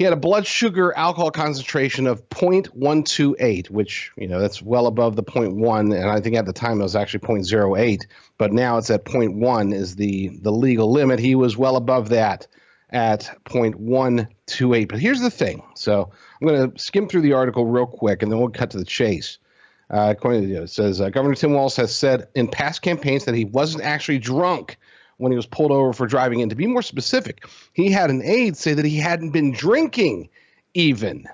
He had a blood sugar alcohol concentration of 0.128, which, that's well above the 0.1. And I think at the time it was actually 0.08, but now it's at 0.1 is the legal limit. He was well above that at 0.128. But here's the thing. So I'm going to skim through the article real quick, and then we'll cut to the chase. According to it says, Governor Tim Walz has said in past campaigns that he wasn't actually drunk when he was pulled over for driving. And to be more specific, he had an aide say that he hadn't been drinking even.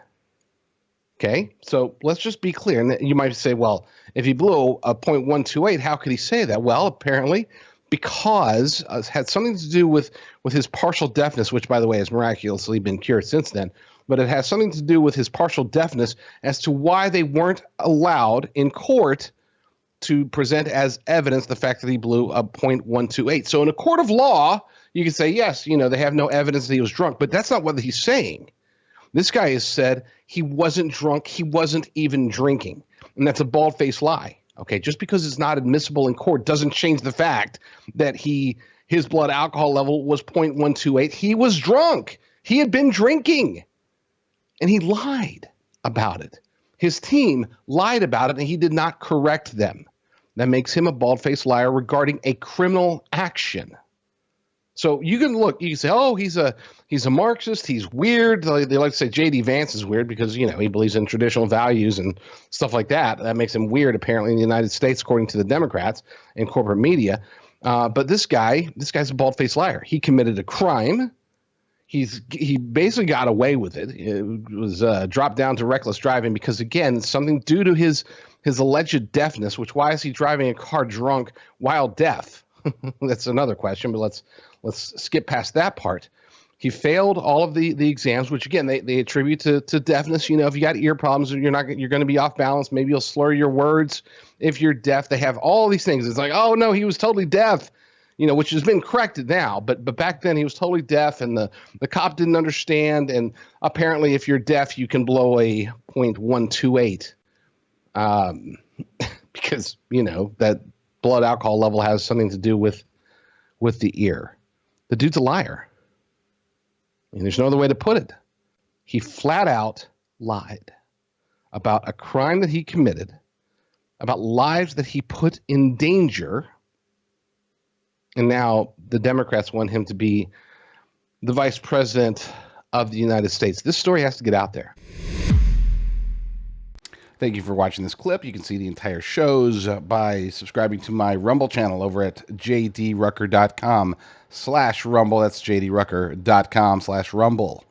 Okay, so let's just be clear. And you might say, well, if he blew a 0.128, how could he say that? Well, apparently because it had something to do with his partial deafness, which, by the way, has miraculously been cured since then. But it has something to do with his partial deafness as to why they weren't allowed in court to present as evidence the fact that he blew a 0.128. So in a court of law, you can say, yes, they have no evidence that he was drunk, but that's not what he's saying. This guy has said he wasn't drunk, he wasn't even drinking, and that's a bald-faced lie. Okay, just because it's not admissible in court doesn't change the fact that his blood alcohol level was 0.128. He was drunk. He had been drinking, and he lied about it. His team lied about it, and he did not correct them. That makes him a bald-faced liar regarding a criminal action. So you can say, oh, he's a Marxist, he's weird. They like to say J.D. Vance is weird because, he believes in traditional values and stuff like that. That makes him weird, apparently, in the United States, according to the Democrats and corporate media. But this guy's a bald-faced liar. He committed a crime. He basically got away with it. It was dropped down to reckless driving because, again, something due to his alleged deafness, which why is he driving a car drunk while deaf? That's another question, but let's skip past that part. He failed all of the exams, which, again, they attribute to deafness. If you got ear problems, you're going to be off balance. Maybe you'll slur your words if you're deaf. They have all these things. It's like, oh, no, he was totally deaf. Which has been corrected now, but back then he was totally deaf, and the cop didn't understand. And apparently, if you're deaf, you can blow a 0.128, because that blood alcohol level has something to do with the ear. The dude's a liar, and there's no other way to put it. He flat out lied about a crime that he committed, about lives that he put in danger. And now the Democrats want him to be the vice president of the United States. This story has to get out there. Thank you for watching this clip. You can see the entire shows by subscribing to my Rumble channel over at jdrucker.com/rumble. That's jdrucker.com/rumble.